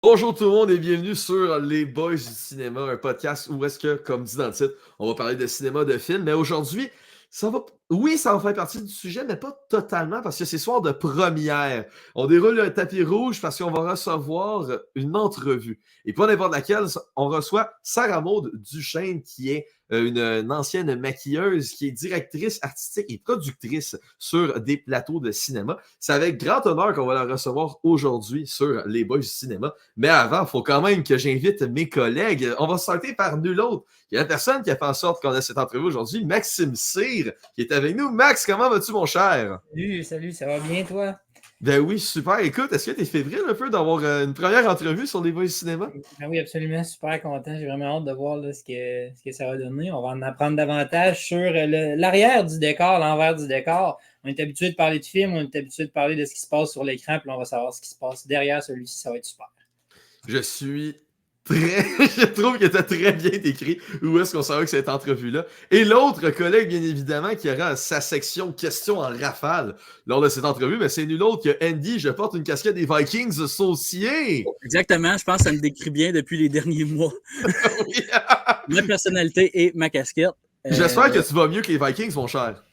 Bonjour tout le monde et bienvenue sur Les Boys du cinéma, un podcast où est-ce que, comme dit dans le titre, on va parler de cinéma, de films. Mais aujourd'hui, ça va faire partie du sujet, mais pas totalement parce que c'est soir de première. On déroule un tapis rouge parce qu'on va recevoir une entrevue. Et pas n'importe laquelle, on reçoit Sarah Maud Duchesne qui est une ancienne maquilleuse qui est directrice artistique et productrice sur des plateaux de cinéma. C'est avec grand honneur qu'on va la recevoir aujourd'hui sur Les Boys du cinéma. Mais avant, il faut quand même que j'invite mes collègues. On va starter par nul autre. Il y a la personne qui a fait en sorte qu'on ait cette entrevue aujourd'hui, Maxime Cyr, qui est avec nous. Max, comment vas-tu, mon cher? Salut, ça va bien, toi? Ben oui, super. Écoute, est-ce que tu es fébrile un peu d'avoir une première entrevue sur Les Boys du cinéma? Ben oui, absolument, super content. J'ai vraiment hâte de voir là, ce que ça va donner. On va en apprendre davantage sur l'arrière du décor, l'envers du décor. On est habitué de parler de films, on est habitué de parler de ce qui se passe sur l'écran, puis là, on va savoir ce qui se passe derrière celui-ci. Ça va être super. Je suis je trouve que tu as très bien décrit où est-ce qu'on s'en va avec cette entrevue-là. Et l'autre collègue, bien évidemment, qui aura sa section questions en rafale lors de cette entrevue, mais c'est nul autre que Andy. Je porte une casquette des Vikings associés. Exactement, je pense que ça me décrit bien depuis les derniers mois. Oui. Ma personnalité et ma casquette. J'espère que tu vas mieux que les Vikings, mon cher.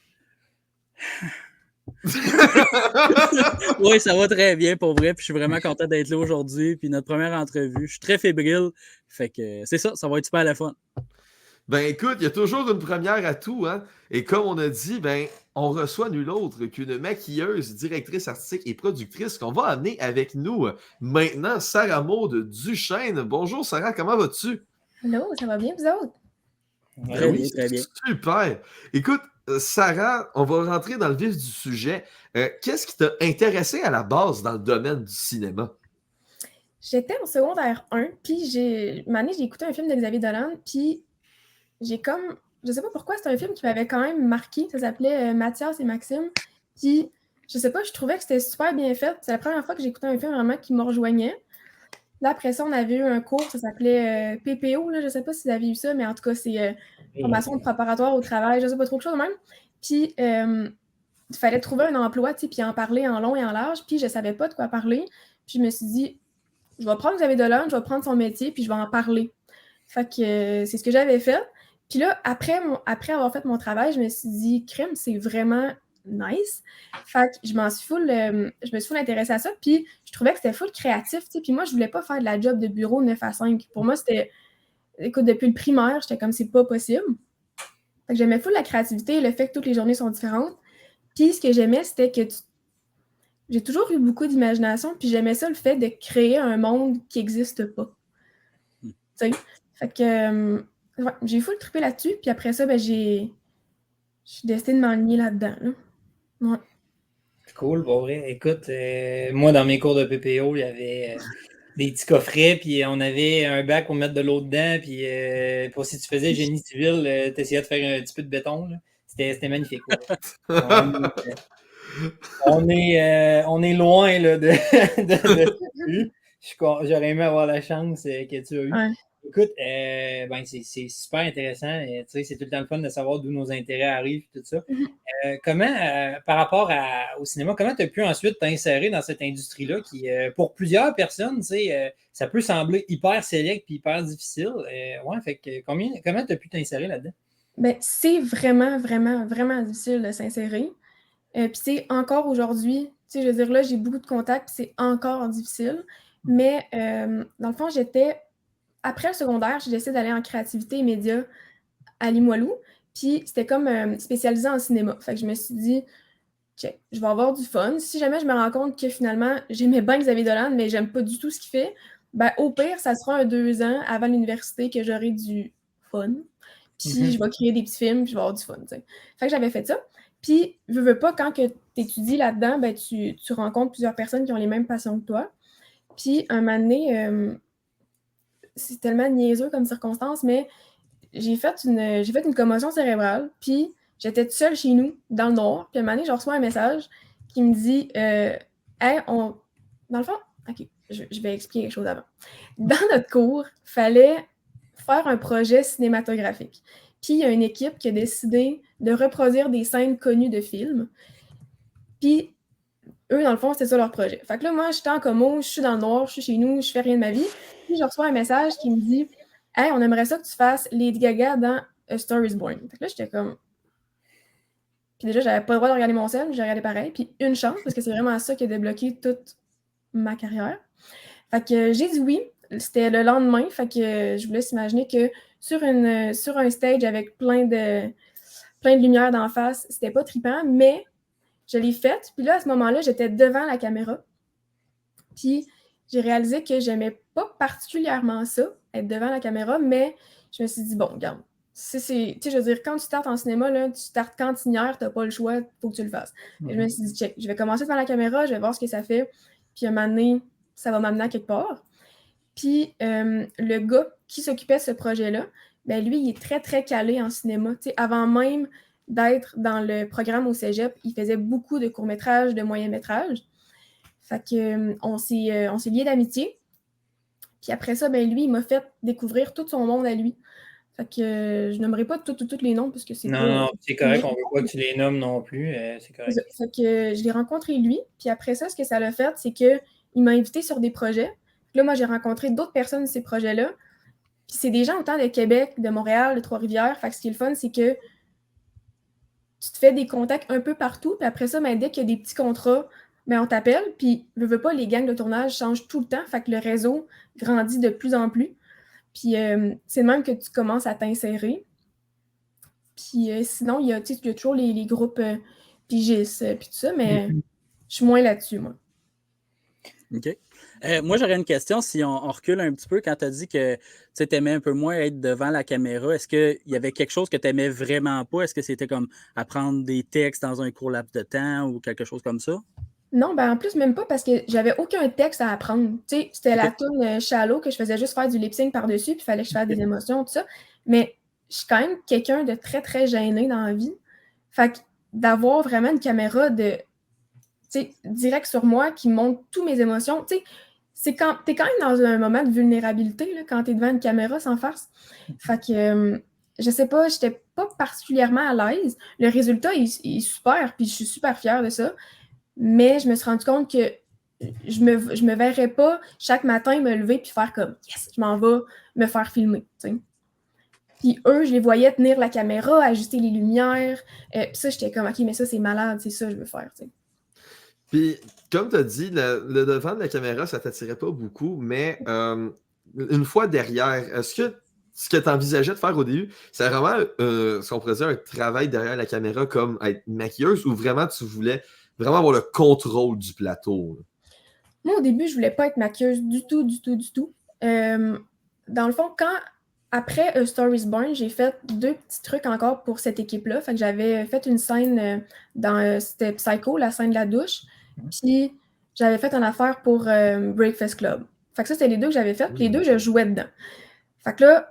Oui, ça va très bien pour vrai. Puis je suis vraiment content d'être là aujourd'hui. Puis notre première entrevue, je suis très fébrile. Fait que c'est ça va être super la fun. Ben écoute, il y a toujours une première à tout, hein. Et comme on a dit, ben on reçoit nul autre qu'une maquilleuse, directrice artistique et productrice qu'on va amener avec nous maintenant, Sarah Maud Duchesne. Bonjour Sarah, comment vas-tu? Allô, ça va bien vous autres? Très Oui, bien, très bien. super. Écoute, Sarah, on va rentrer dans le vif du sujet. Qu'est-ce qui t'a intéressé à la base dans le domaine du cinéma? J'étais en secondaire 1, puis une année, j'ai écouté un film de Xavier Dolan, puis je sais pas pourquoi, c'est un film qui m'avait quand même marqué. Ça s'appelait Mathias et Maxime. Puis, je sais pas, je trouvais que c'était super bien fait. C'est la première fois que j'écoutais un film vraiment qui me rejoignait. Là, après ça, on avait eu un cours, ça s'appelait PPO, là, je sais pas si vous avez eu ça, mais en tout cas, c'est formation préparatoire au travail, je sais pas trop de choses de même. Puis, il fallait trouver un emploi, tu sais, puis en parler en long et en large, puis je savais pas de quoi parler. Puis je me suis dit, je vais prendre Xavier Dolan, je vais prendre son métier, puis je vais en parler. Fait que c'est ce que j'avais fait. Puis là, après avoir fait mon travail, je me suis dit, crème, c'est vraiment nice. Fait que je me suis full intéressée à ça, puis je trouvais que c'était full créatif, tu sais. Puis moi, je voulais pas faire de la job de bureau 9 à 5. Pour moi, écoute, depuis le primaire, j'étais comme, c'est pas possible. Fait que j'aimais full la créativité, le fait que toutes les journées sont différentes. Puis ce que j'aimais, c'était que j'ai toujours eu beaucoup d'imagination, puis j'aimais ça, le fait de créer un monde qui n'existe pas. Tu sais? Fait que ouais, j'ai full trippé là-dessus, puis après ça, ben je suis décidée de m'enligner là-dedans. Là. Ouais. Cool, pour vrai. Écoute, moi, dans mes cours de PPO, il y avait des petits coffrets, puis on avait un bac pour mettre de l'eau dedans, puis pour si tu faisais génie civil, tu essayais de faire un petit peu de béton. Là. C'était magnifique. Ouais. On est loin là, de J'aurais aimé avoir la chance que tu as eue. Ouais. Écoute, c'est super intéressant. C'est tout le temps le fun de savoir d'où nos intérêts arrivent et tout ça. Comment, par rapport au cinéma, comment tu as pu ensuite t'insérer dans cette industrie-là qui, pour plusieurs personnes, ça peut sembler hyper sélect et hyper difficile. Fait que comment tu as pu t'insérer là-dedans? Ben, c'est vraiment, vraiment, vraiment difficile de s'insérer. Puis c'est encore aujourd'hui, tu sais, je veux dire, là, j'ai beaucoup de contacts, puis c'est encore difficile. Mais dans le fond, après le secondaire, j'ai décidé d'aller en créativité et médias à Limoilou. Puis c'était comme spécialisé en cinéma. Fait que je me suis dit, check, je vais avoir du fun. Si jamais je me rends compte que finalement, j'aimais bien Xavier Dolan, mais j'aime pas du tout ce qu'il fait, ben au pire, ça sera un 2 ans avant l'université que j'aurai du fun. Puis je vais créer des petits films, puis je vais avoir du fun, tu sais. Fait que j'avais fait ça. Puis, veux pas, quand tu étudies là-dedans, ben tu rencontres plusieurs personnes qui ont les mêmes passions que toi. Puis, un moment donné, c'est tellement niaiseux comme circonstance, mais j'ai fait une commotion cérébrale, puis j'étais toute seule chez nous, dans le noir, puis un moment donné, je reçois un message qui me dit Hey, dans le fond, OK, je vais expliquer quelque chose avant. Dans notre cours, il fallait faire un projet cinématographique. Puis il y a une équipe qui a décidé de reproduire des scènes connues de films. Puis eux, dans le fond, c'était ça leur projet. Fait que là, moi, j'étais en commo, je suis dans le noir, je suis chez nous, je fais rien de ma vie. Puis je reçois un message qui me dit « Hey, on aimerait ça que tu fasses Lady Gaga dans A Star is Born. » Fait que là, j'étais comme... Puis déjà, j'avais pas le droit de regarder mon cell, j'ai regardé pareil. Puis une chance, parce que c'est vraiment ça qui a débloqué toute ma carrière. Fait que j'ai dit oui. C'était le lendemain. Fait que je vous laisse imaginer que sur un stage avec plein de lumière d'en face, c'était pas trippant, mais je l'ai faite. Puis là, à ce moment-là, j'étais devant la caméra. Puis j'ai réalisé que j'aimais pas particulièrement ça, être devant la caméra, mais je me suis dit, bon, regarde, tu sais, je veux dire, quand tu startes en cinéma, là, tu startes cantinière, t'as pas le choix, faut que tu le fasses. Et je me suis dit, check, je vais commencer devant la caméra, je vais voir ce que ça fait, puis à un moment donné, ça va m'amener à quelque part. Puis le gars qui s'occupait de ce projet-là, ben lui, il est très, très calé en cinéma. Tu sais, avant même d'être dans le programme au cégep, il faisait beaucoup de courts-métrages, de moyens-métrages. Fait que on s'est liés d'amitié. Puis après ça, ben lui, il m'a fait découvrir tout son monde à lui. Fait que je nommerai pas tous les noms parce que c'est pas... Non, c'est correct, on veut pas que tu les nommes non plus, c'est correct. Fait que je l'ai rencontré lui, puis après ça, ce que ça l'a fait, c'est qu'il m'a invité sur des projets. Puis là, moi, j'ai rencontré d'autres personnes de ces projets-là. Puis c'est des gens autant de Québec, de Montréal, de Trois-Rivières. Fait que ce qui est le fun, c'est que tu te fais des contacts un peu partout, puis après ça, ben, dès qu'il y a des petits contrats, ben, on t'appelle, puis veux pas, les gangs de tournage changent tout le temps, fait que le réseau grandit de plus en plus. Puis c'est même que tu commences à t'insérer. Puis sinon, il y a toujours les groupes pigistes, puis tout ça, mais je suis moins là-dessus, moi. OK. Moi, j'aurais une question. Si on recule un petit peu, quand tu as dit que tu aimais un peu moins être devant la caméra, est-ce qu'il y avait quelque chose que tu n'aimais vraiment pas? Est-ce que c'était comme apprendre des textes dans un court laps de temps ou quelque chose comme ça? Non, ben en plus, même pas parce que j'avais aucun texte à apprendre. Tu sais, c'était la tune Shallow que je faisais juste faire du lip-sync par-dessus, puis il fallait que je fasse des émotions, tout ça. Mais je suis quand même quelqu'un de très, très gêné dans la vie. Fait que d'avoir vraiment une caméra direct sur moi qui montre toutes mes émotions, tu sais, t'es quand même dans un moment de vulnérabilité là, quand t'es devant une caméra sans farce. Fait que je sais pas, j'étais pas particulièrement à l'aise. Le résultat est super, puis je suis super fière de ça. Mais je me suis rendu compte que je me verrais pas chaque matin me lever puis faire comme yes, je m'en vais me faire filmer. T'sais. Puis eux, je les voyais tenir la caméra, ajuster les lumières. Puis ça, j'étais comme OK, mais ça, c'est malade, c'est ça que je veux faire. T'sais. Puis, comme tu as dit, le devant de la caméra, ça t'attirait pas beaucoup, mais une fois derrière, est-ce que ce que tu envisageais de faire au début, c'est vraiment ce qu'on pourrait dire un travail derrière la caméra comme être maquilleuse ou vraiment tu voulais vraiment avoir le contrôle du plateau? Là? Moi, au début, je voulais pas être maquilleuse du tout. Dans le fond, après A Star is Born, j'ai fait 2 petits trucs encore pour cette équipe-là. Fait que j'avais fait une scène c'était Psycho, la scène de la douche. Puis j'avais fait une affaire pour Breakfast Club. Fait que ça, c'était les 2 que j'avais fait. Puis les 2, je jouais dedans. Fait que là,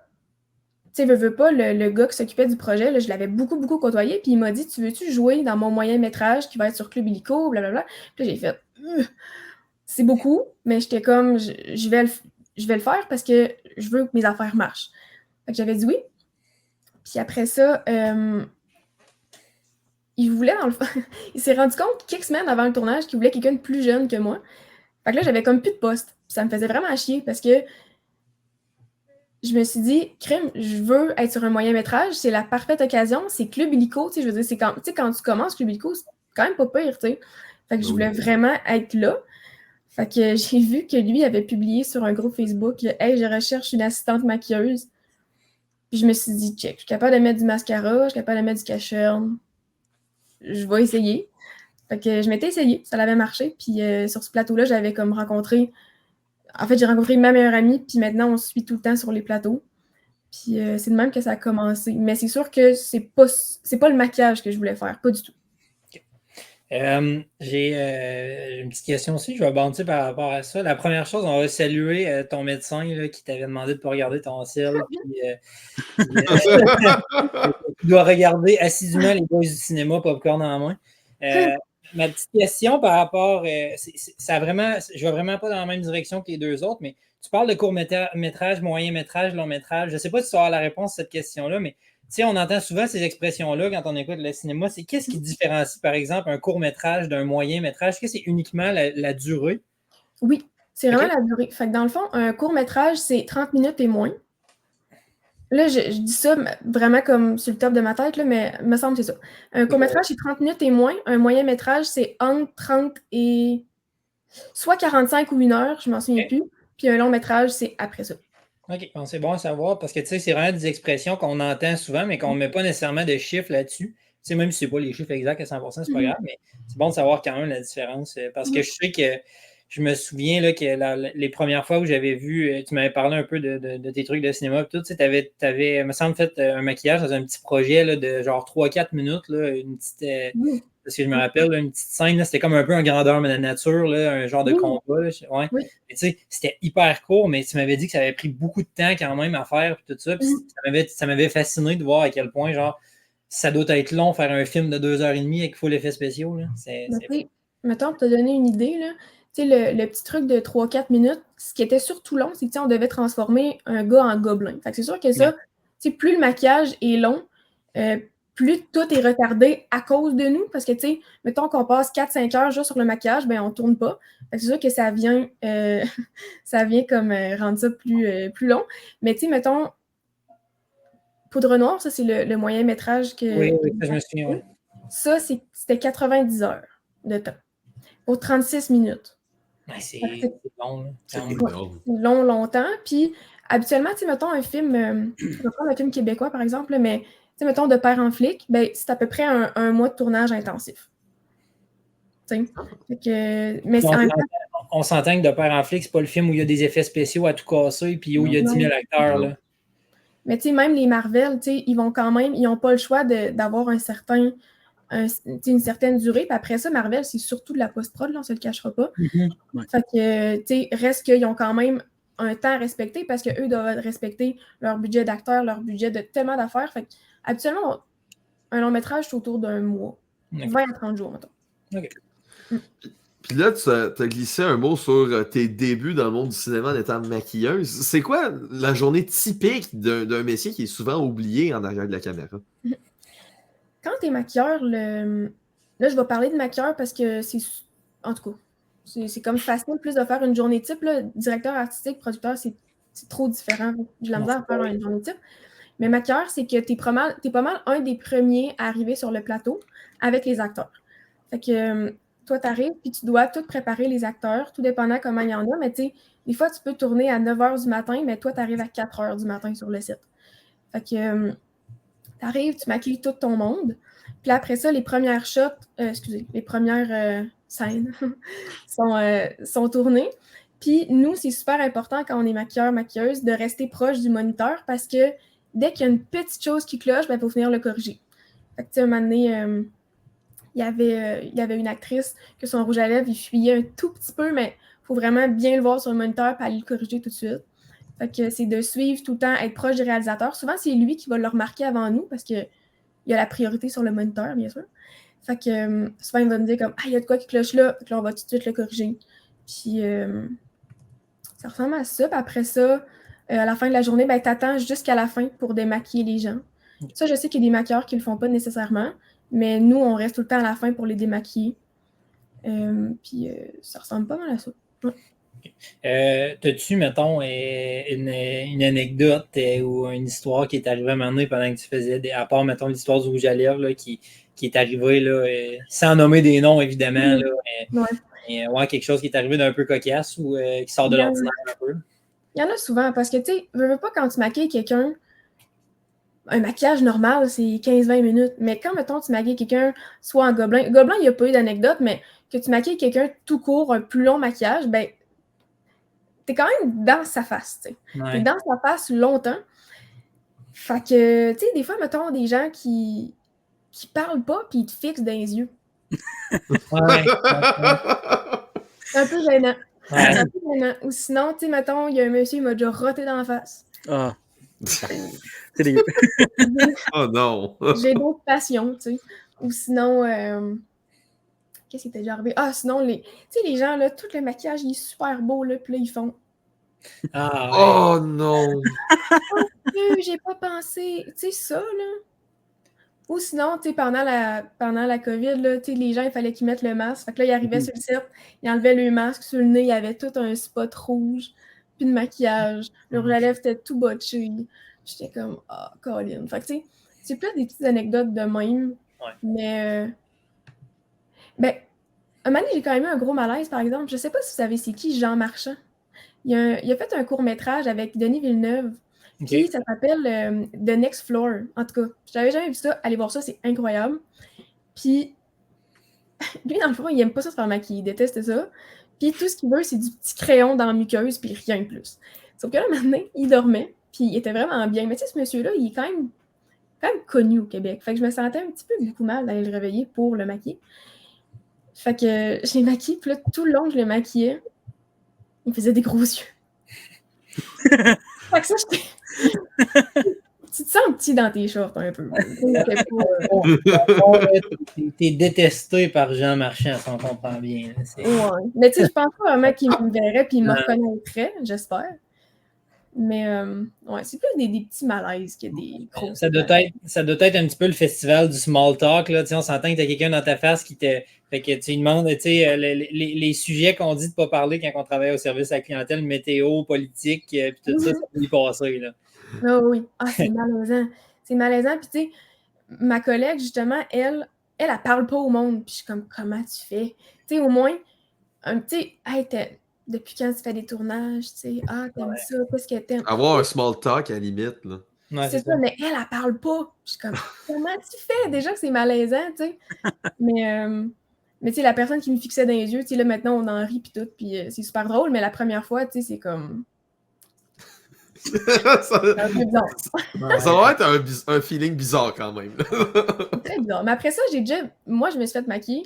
tu sais, veux pas, le gars qui s'occupait du projet, là, je l'avais beaucoup, beaucoup côtoyé. Puis il m'a dit, tu veux-tu jouer dans mon moyen-métrage qui va être sur Club Illico, blablabla. Puis là, j'ai fait, c'est beaucoup, mais j'étais comme, je vais le faire parce que je veux que mes affaires marchent. Fait que j'avais dit oui. Puis après ça, il voulait, dans le fond, il s'est rendu compte quelques semaines avant le tournage qu'il voulait quelqu'un de plus jeune que moi. Fait que là, j'avais comme plus de poste. Puis ça me faisait vraiment chier parce que je me suis dit, crème, je veux être sur un moyen-métrage, c'est la parfaite occasion, c'est Club Illico, tu sais, je veux dire, c'est quand tu commences Club Illico, c'est quand même pas pire, tu sais. Fait que je voulais vraiment être là. Fait que j'ai vu que lui avait publié sur un groupe Facebook « Hey, je recherche une assistante maquilleuse ». Puis je me suis dit « Check, je suis capable de mettre du mascara, je suis capable de mettre du cache-œil. Je vais essayer ». Fait que je m'étais essayée, ça l'avait marché. Puis sur ce plateau-là, j'avais comme rencontré... En fait, j'ai rencontré ma meilleure amie, puis maintenant, on se suit tout le temps sur les plateaux. Puis c'est de même que ça a commencé. Mais c'est sûr que c'est pas le maquillage que je voulais faire, pas du tout. J'ai une petite question aussi, je vais bondir par rapport à ça. La première chose, on va saluer ton médecin là, qui t'avait demandé de ne pas regarder ton ciel. Tu dois regarder assidûment les boys du cinéma, popcorn en main. Ma petite question par rapport, je vais vraiment pas dans la même direction que les 2 autres, mais tu parles de court-métrage, moyen-métrage, long-métrage. Je ne sais pas si tu vas avoir la réponse à cette question-là, mais sais, on entend souvent ces expressions-là quand on écoute le cinéma. C'est qu'est-ce qui différencie, par exemple, un court-métrage d'un moyen-métrage? Est-ce que c'est uniquement la durée? Oui, c'est OK. vraiment la durée. Fait que dans le fond, un court-métrage, c'est 30 minutes et moins. Là, je dis ça vraiment comme sur le top de ma tête, là, mais il me semble que c'est ça. Un court-métrage, c'est 30 minutes et moins. Un moyen-métrage, c'est entre 30 et soit 45 ou 1 heure, je m'en souviens OK. plus. Puis un long-métrage, c'est après ça. OK, bon, c'est bon à savoir parce que tu sais, c'est vraiment des expressions qu'on entend souvent, mais qu'on ne met pas nécessairement de chiffres là-dessus. Tu sais, même si ce n'est pas les chiffres exacts à 100%, c'est pas grave, mais c'est bon de savoir quand même la différence. Parce que je sais que je me souviens là, que les premières fois où j'avais vu, tu m'avais parlé un peu de tes trucs de cinéma et tout, tu sais, t'avais, me semble, fait un maquillage dans un petit projet là, de genre 3-4 minutes, là, une petite. Parce que je me rappelle, là, une petite scène, là, c'était comme un peu en grandeur de la nature, là, un genre de combat. Là, ouais. Oui. Mais, tu sais, c'était hyper court, mais tu m'avais dit que ça avait pris beaucoup de temps quand même à faire puis tout ça. Puis ça m'avait fasciné de voir à quel point, genre, ça doit être long faire un film de 2h30 avec full effets spéciaux. Là. Mettons, pour te donner une idée, là, le petit truc de 3-4 minutes, ce qui était surtout long, c'est qu'on devait transformer un gars en gobelin. Fait que c'est sûr que ça, plus le maquillage est long, plus tout est retardé à cause de nous, parce que, mettons qu'on passe 4-5 heures juste sur le maquillage, ben on tourne pas. Fait que c'est sûr que ça vient comme rendre ça plus long. Mais, mettons, Poudre Noire, ça, c'est le moyen-métrage que... Oui, ça, je me souviens, oui. Ça, c'était 90 heures de temps. Pour 36 minutes. Ouais, c'est long. Là. C'est long, longtemps. Puis, habituellement, mettons un film, je vais prendre un film québécois, par exemple, mais, mettons, De Père en flic, ben, c'est à peu près un mois de tournage intensif. Mais on s'entend que De Père en flic, c'est pas le film où il y a des effets spéciaux à tout casser puis où il y a 10 000 acteurs. Là. Mais, même les Marvel, ils vont quand même, ils n'ont pas le choix d'avoir une certaine durée. Puis après ça, Marvel, c'est surtout de la post-prod, là, on ne se le cachera pas. Fait que, reste qu'ils ont quand même un temps à respecter parce qu'eux doivent respecter leur budget d'acteurs, leur budget de tellement d'affaires. Fait que, habituellement, un long métrage, c'est autour d'un mois. 20 à 30 jours, mettons. OK. Puis là, tu as glissé un mot sur tes débuts dans le monde du cinéma en étant maquilleuse. C'est quoi la journée typique d'un métier qui est souvent oublié en arrière de la caméra? Quand tu es maquilleur, là, je vais parler de maquilleur parce que c'est... En tout cas, c'est comme facile plus de faire une journée type. Là. Directeur artistique, producteur, c'est trop différent. J'ai la misère à faire une journée type. Mais maquilleur, c'est que t'es pas mal un des premiers à arriver sur le plateau avec les acteurs. Fait que toi, tu arrives puis tu dois tout préparer les acteurs, tout dépendant comment il y en a. Mais tu sais, des fois, tu peux tourner à 9h du matin, mais toi, tu arrives à 4h du matin sur le site. Fait que tu arrives, tu maquilles tout ton monde. Puis après ça, les premières shots, les premières scènes sont tournées. Puis nous, c'est super important quand on est maquilleur, maquilleuse, de rester proche du moniteur parce que dès qu'il y a une petite chose qui cloche, il faut venir le corriger. Fait que tu sais, un moment donné, il y avait une actrice que son rouge à lèvres, il fuyait un tout petit peu, mais il faut vraiment bien le voir sur le moniteur et aller le corriger tout de suite. Fait que c'est de suivre tout le temps, être proche du réalisateur. Souvent, c'est lui qui va le remarquer avant nous parce qu'il y a la priorité sur le moniteur, bien sûr. Fait que souvent, il va nous dire comme « Ah, il y a de quoi qui cloche là. » Fait que là, on va tout de suite le corriger. Puis ça ressemble à ça. Puis après ça, à la fin de la journée, ben, t'attends jusqu'à la fin pour démaquiller les gens. Ça, je sais qu'il y a des maquilleurs qui le font pas nécessairement, mais nous, on reste tout le temps à la fin pour les démaquiller. Puis ça ressemble pas mal à ça. Ouais. T'as-tu, mettons, une anecdote ou une histoire qui est arrivée à un moment donné pendant que tu faisais, à part, mettons, l'histoire du rouge à lèvres là, qui est arrivée, là, sans nommer des noms, évidemment, là, quelque chose qui est arrivé d'un peu cocasse ou qui sort de l'ordinaire un peu? Il y en a souvent, parce que, tu sais, veux pas quand tu maquilles quelqu'un, un maquillage normal, c'est 15-20 minutes. Mais quand, mettons, tu maquilles quelqu'un, soit en gobelin, il n'y a pas eu d'anecdote, mais que tu maquilles quelqu'un tout court, un plus long maquillage, ben, t'es quand même dans sa face, tu sais. Ouais. T'es dans sa face longtemps. Fait que, tu sais, des fois, mettons, des gens qui parlent pas puis ils te fixent dans les yeux. Ouais. C'est un peu gênant. Ouais. C'est un peu gênant. Ou sinon, tu sais, mettons, il y a un monsieur, il m'a déjà roté dans la face. Ah. C'est dégueu. Oh non! J'ai d'autres passions, tu sais. Ou sinon, qu'est-ce qui était déjà arrivé? Ah, sinon, tu sais, les gens, là, tout le maquillage, il est super beau, là, puis là, ils font... Ah, ouais. Oh non! j'ai pas pensé. Tu sais, ça, là. Ou sinon, tu sais, pendant la COVID, là, tu sais, les gens, il fallait qu'ils mettent le masque. Fait que là, ils arrivaient sur le set, ils enlevaient le masque sur le nez, il y avait tout un spot rouge, puis de maquillage. Le rouge à lèvres était tout botché. J'étais comme, ah, Colin. Fait que, tu sais, c'est plus des petites anecdotes de même. Ouais. Mais, ben, un moment donné, j'ai quand même eu un gros malaise, par exemple. Je sais pas si vous savez c'est qui Jean Marchand. Il a fait un court-métrage avec Denis Villeneuve. Puis ça s'appelle The Next Floor. En tout cas, je n'avais jamais vu ça. Allez voir ça, c'est incroyable. Puis lui, dans le fond, il aime pas ça se faire maquiller. Il déteste ça. Puis tout ce qu'il veut, c'est du petit crayon dans la muqueuse, puis rien de plus. Sauf que là, maintenant, il dormait, puis il était vraiment bien. Mais tu sais, ce monsieur-là, il est quand même connu au Québec. Fait que je me sentais un petit peu beaucoup mal d'aller le réveiller pour le maquiller. Fait que je l'ai maquillé, puis là, tout le long que je le maquillais, il faisait des gros yeux. Fait que ça, tu te sens petit dans tes shorts un peu. T'es détesté par Jean Marchand, si on comprend bien. Ouais. Mais tu sais, je pense pas vraiment qu'il me verrait puis il me reconnaîtrait, j'espère. Mais ouais, c'est plus des petits malaises que des gros. Ça doit être un petit peu le festival du small talk. Là. On s'entend que tu as quelqu'un dans ta face qui te. Fait que tu lui demandes les sujets qu'on dit de ne pas parler quand on travaille au service à la clientèle, météo, politique, puis tout ça peut y passer. Là. Oh, oui. Ah, c'est malaisant. C'est malaisant. Puis tu sais, ma collègue, justement, elle parle pas au monde. Puis je suis comme, comment tu fais? Tu sais, au moins, tu sais, hey, depuis quand tu fais des tournages, tu sais, ah, t'aimes ça, qu'est-ce que t'aimes? Avoir un small talk à la limite, là. Ouais, c'est ça, mais elle parle pas. Je suis comme, comment tu fais? Déjà que c'est malaisant, tu sais. Mais tu sais, la personne qui me fixait dans les yeux, tu sais, là, maintenant, on en rit, puis tout, puis c'est super drôle, mais la première fois, tu sais, c'est comme... ça un peu bizarre. Ça va être un feeling bizarre, quand même. Très bizarre. Mais après ça, moi, je me suis fait maquiller,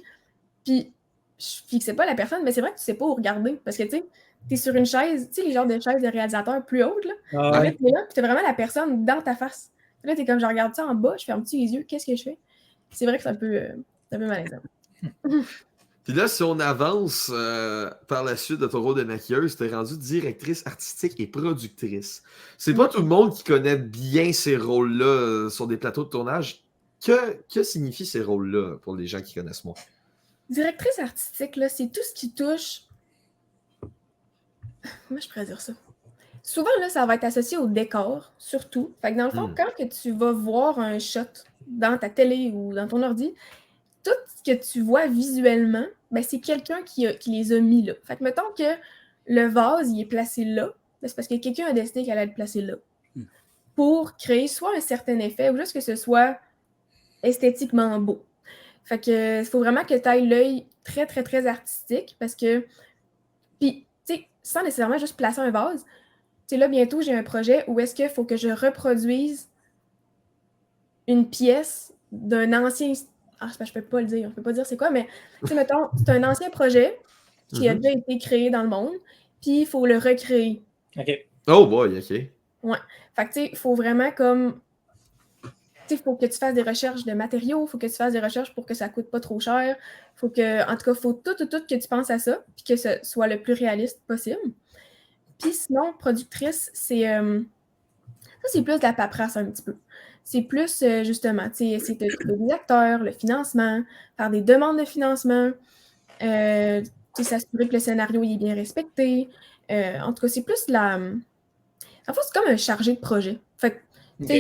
puis je fixais pas la personne, mais c'est vrai que tu sais pas où regarder, parce que, tu sais, t'es sur une chaise, tu sais, les genres de chaises de réalisateurs plus hautes, là. Ah, Là, t'es là, puis t'as vraiment la personne dans ta face. Puis là, t'es comme, je regarde ça en bas, je ferme-tu les yeux, qu'est-ce que je fais? C'est vrai que c'est un peu malaisant. Puis là, si on avance par la suite de ton rôle de maquilleuse, t'es rendue directrice artistique et productrice. C'est pas tout le monde qui connaît bien ces rôles-là sur des plateaux de tournage. Que signifient ces rôles-là pour les gens qui connaissent moins? Directrice artistique, là, c'est tout ce qui touche... Comment je pourrais dire ça? Souvent, là, ça va être associé au décor, surtout. Fait que dans le fond, quand que tu vas voir un shot dans ta télé ou dans ton ordi, tout ce que tu vois visuellement, ben, c'est quelqu'un qui les a mis là. Fait que mettons que le vase, il est placé là, ben, c'est parce que quelqu'un a décidé qu'elle allait le placer là. Pour créer soit un certain effet ou juste que ce soit esthétiquement beau. Fait que il faut vraiment que tu ailles l'œil très, très, très artistique parce que... Puis, tu sais, sans nécessairement juste placer un vase, tu sais, là, bientôt, j'ai un projet où est-ce qu'il faut que je reproduise une pièce d'un ancien... Ah, je peux pas le dire, je peux pas dire c'est quoi, mais, tu sais, mettons, c'est un ancien projet qui a déjà été créé dans le monde, puis il faut le recréer. OK. Oh boy, OK. Ouais. Fait que, tu sais, il faut vraiment comme... Il faut que tu fasses des recherches de matériaux, il faut que tu fasses des recherches pour que ça ne coûte pas trop cher. Faut que, en tout cas, il faut tout que tu penses à ça, puis que ce soit le plus réaliste possible. Puis sinon, productrice, c'est ça, c'est plus de la paperasse un petit peu. C'est plus, justement, c'est de trouver des acteurs, le financement, faire des demandes de financement, s'assurer que le scénario est bien respecté. En tout cas, c'est plus la... En fait, c'est comme un chargé de projet. Fait que,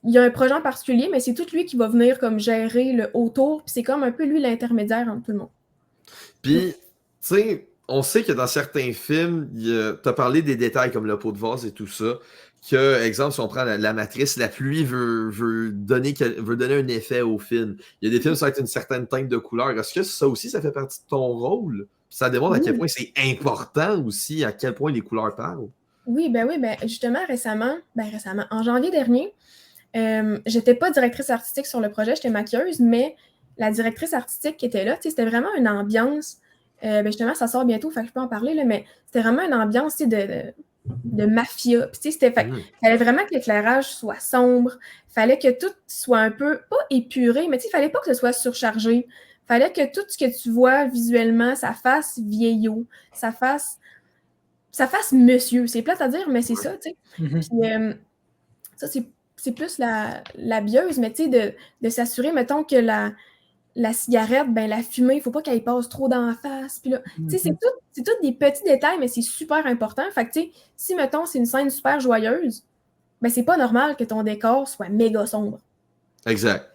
il y a un projet en particulier, mais c'est tout lui qui va venir comme gérer le autour, puis c'est comme un peu lui l'intermédiaire entre tout le monde. Puis, tu sais, on sait que dans certains films, tu as parlé des détails comme le pot de vase et tout ça, que, exemple, si on prend la matrice, la pluie veut donner un effet au film. Il y a des films, ça va être une certaine teinte de couleur. Est-ce que ça aussi, ça fait partie de ton rôle? Ça démontre à quel point c'est important aussi, à quel point les couleurs parlent. Oui, justement, récemment, en janvier dernier, j'étais pas directrice artistique sur le projet, j'étais maquilleuse, mais la directrice artistique qui était là, c'était vraiment une ambiance, justement, ça sort bientôt, fait que je peux en parler, là, mais c'était vraiment une ambiance de mafia. Puis, fallait vraiment que l'éclairage soit sombre, fallait que tout soit un peu, pas épuré, mais il fallait pas que ce soit surchargé. Fallait que tout ce que tu vois visuellement, ça fasse vieillot, ça fasse monsieur. C'est plate à dire, mais c'est ça, tu sais. Puis, Ça, c'est plus la bieuse, mais tu sais, de s'assurer, mettons, que la cigarette, ben la fumée, il ne faut pas qu'elle passe trop dans la face. Puis là, tu sais, c'est tout des petits détails, mais c'est super important. Fait que, tu sais, si, mettons, c'est une scène super joyeuse, ben c'est pas normal que ton décor soit méga sombre. Exact.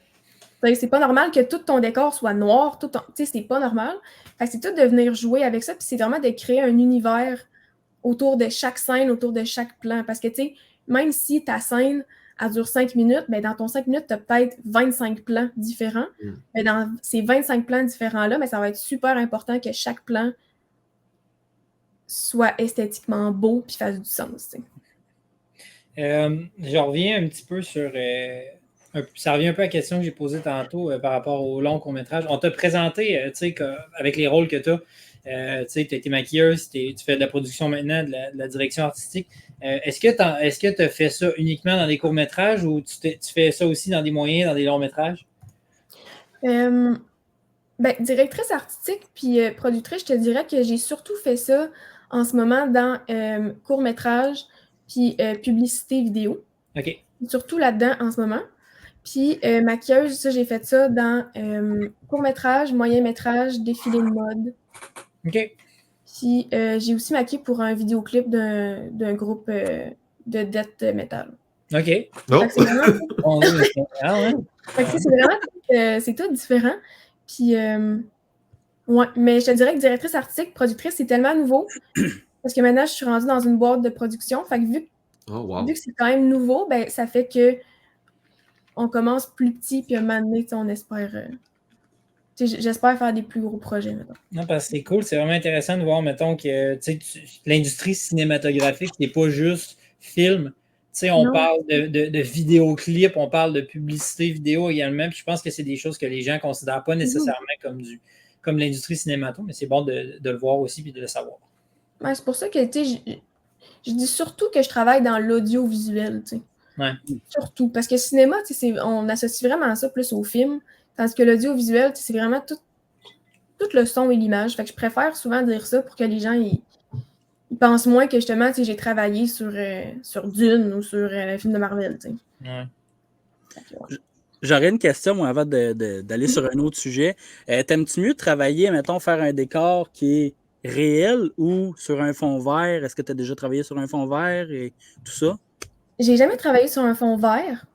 C'est pas normal que tout ton décor soit noir. Tu sais, c'est pas normal. Fait que c'est tout de venir jouer avec ça, puis c'est vraiment de créer un univers autour de chaque scène, autour de chaque plan. Parce que, tu sais, même si ta scène, elle dure 5 minutes, ben dans ton 5 minutes, tu as peut-être 25 plans différents. Mais dans ces 25 plans différents-là, ben, ça va être super important que chaque plan soit esthétiquement beau puis fasse du sens. Je reviens un petit peu sur... ça revient un peu à la question que j'ai posée tantôt par rapport au long court-métrage. On t'a présenté, tu sais, avec les rôles que tu as, tu sais, tu as été maquilleuse, tu fais de la production maintenant, de la direction artistique. Est-ce que tu as fait ça uniquement dans des courts-métrages ou tu fais ça aussi dans des moyens, dans des longs-métrages? Ben, directrice artistique puis productrice, je te dirais que j'ai surtout fait ça en ce moment dans court-métrage puis publicité vidéo. OK. Surtout là-dedans en ce moment. Puis maquilleuse, ça, j'ai fait ça dans court-métrage, moyen-métrage, défilé de mode. OK. Puis j'ai aussi maquillé pour un vidéoclip d'un groupe de death metal. OK. Oh. C'est vraiment... c'est vraiment... c'est tout différent. Puis, ouais, mais je te dirais que directrice artistique, productrice, c'est tellement nouveau. Parce que maintenant, je suis rendue dans une boîte de production. Fait que vu que c'est quand même nouveau, ben, ça fait que on commence plus petit, puis à un moment donné, on espère... j'espère faire des plus gros projets maintenant. Non, parce que c'est cool, c'est vraiment intéressant de voir, mettons, que l'industrie cinématographique, c'est pas juste film. On parle de vidéoclips, on parle de publicité vidéo également, puis je pense que c'est des choses que les gens ne considèrent pas nécessairement comme l'industrie cinémato, mais c'est bon de le voir aussi et de le savoir. Ouais, c'est pour ça que je dis surtout que je travaille dans l'audiovisuel. Ouais. Surtout, parce que cinéma, on associe vraiment ça plus au film, tandis que l'audiovisuel, c'est vraiment tout le son et l'image. Fait que je préfère souvent dire ça pour que les gens ils pensent moins que justement, j'ai travaillé sur Dune ou sur un film de Marvel. Ouais. J'aurais une question, moi, avant d'aller sur un autre sujet. T'aimes-tu mieux travailler, mettons, faire un décor qui est réel ou sur un fond vert? Est-ce que tu as déjà travaillé sur un fond vert et tout ça? J'ai jamais travaillé sur un fond vert.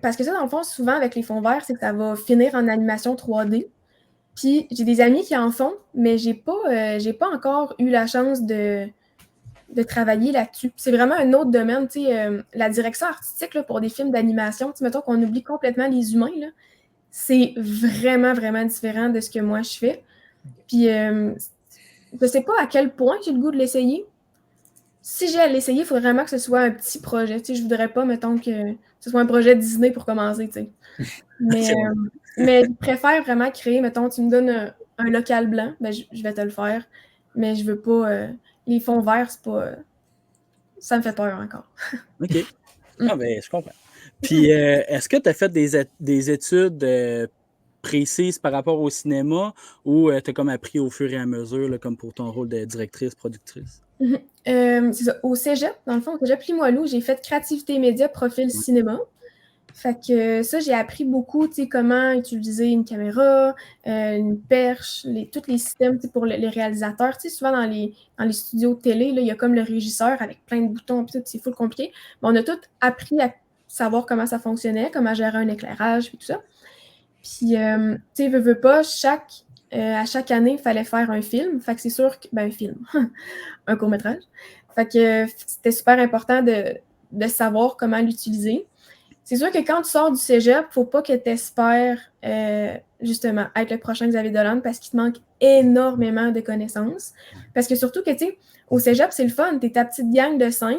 Parce que ça, dans le fond, souvent, avec les fonds verts, c'est que ça va finir en animation 3D. Puis j'ai des amis qui en font, mais j'ai pas encore eu la chance de travailler là-dessus. C'est vraiment un autre domaine, la direction artistique là, pour des films d'animation, mettons qu'on oublie complètement les humains, là, c'est vraiment, vraiment différent de ce que moi je fais. Puis je sais pas à quel point j'ai le goût de l'essayer. Si j'ai à l'essayer, il faudrait vraiment que ce soit un petit projet. Je voudrais pas, mettons, que ce soit un projet Disney pour commencer, Mais je préfère vraiment créer, mettons, tu me donnes un local blanc, ben je vais te le faire, mais je veux pas... les fonds verts, c'est pas... ça me fait peur encore. OK. Ah ben, je comprends. Puis, est-ce que tu as fait des études précises par rapport au cinéma ou tu as comme appris au fur et à mesure, là, comme pour ton rôle de directrice, productrice? C'est ça. Au cégep, dans le fond, au cégep Limoilou, j'ai fait créativité média, profil cinéma. Fait que ça, j'ai appris beaucoup, comment utiliser une caméra, une perche, tous les systèmes pour les réalisateurs. Souvent dans les studios de télé, il y a comme le régisseur avec plein de boutons, puis tout, c'est full compliqué. Mais on a tout appris à savoir comment ça fonctionnait, comment gérer un éclairage, puis tout ça. Puis, tu sais, veux pas, à chaque année, il fallait faire un film. Fait que c'est sûr que, un film, un court-métrage. Fait que c'était super important de savoir comment l'utiliser. C'est sûr que quand tu sors du cégep, faut pas que tu espères justement être le prochain Xavier Dolan parce qu'il te manque énormément de connaissances. Parce que surtout que, tu sais, au cégep, c'est le fun. Tu es ta petite gang de 5,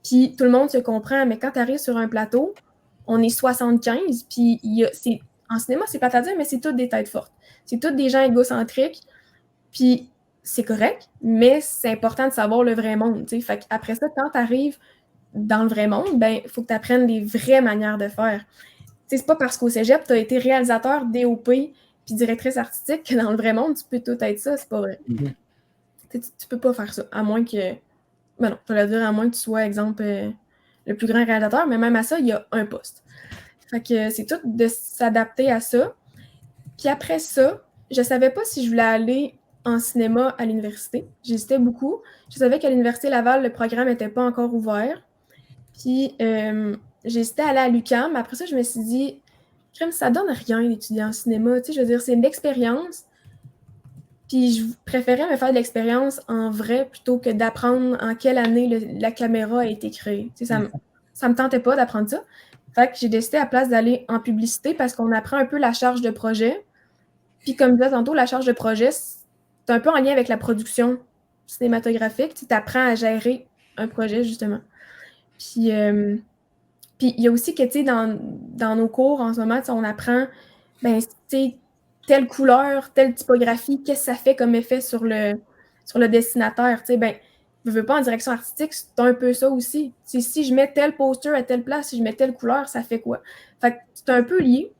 puis tout le monde se comprend. Mais quand tu arrives sur un plateau, on est 75, puis en cinéma, c'est plate à dire, mais c'est toutes des têtes fortes. C'est toutes des gens égocentriques, puis c'est correct, mais c'est important de savoir le vrai monde, tu sais. Fait qu'après ça, quand tu arrives dans le vrai monde, ben il faut que tu apprennes les vraies manières de faire. Tu sais, c'est pas parce qu'au cégep, tu as été réalisateur, DOP, puis directrice artistique que dans le vrai monde, tu peux tout être ça, c'est pas vrai. Tu peux pas faire ça, à moins que... Ben non, je vais dire, à moins que tu sois, exemple, le plus grand réalisateur, mais même à ça, il y a un poste. Fait que c'est tout de s'adapter à ça. Puis après ça, je savais pas si je voulais aller en cinéma à l'université. J'hésitais beaucoup. Je savais qu'à l'Université Laval, le programme n'était pas encore ouvert. Puis j'hésitais à aller à l'UQAM. Après ça, je me suis dit, crème, ça donne rien d'étudier en cinéma. Tu sais, je veux dire, c'est une expérience. Puis je préférais me faire de l'expérience en vrai plutôt que d'apprendre en quelle année la caméra a été créée. Tu sais, ça me tentait pas d'apprendre ça. Fait que j'ai décidé à la place d'aller en publicité parce qu'on apprend un peu la charge de projet. Puis comme je disais tantôt, la charge de projet, c'est un peu en lien avec la production cinématographique. Tu apprends à gérer un projet, justement. Puis il y a aussi que, tu sais, dans nos cours, en ce moment, on apprend, ben, tu sais, telle couleur, telle typographie, qu'est-ce que ça fait comme effet sur le dessinateur, tu sais, ben, je veux pas en direction artistique, c'est un peu ça aussi. T'sais, si je mets tel poster à telle place, si je mets telle couleur, ça fait quoi? Fait que c'est un peu lié.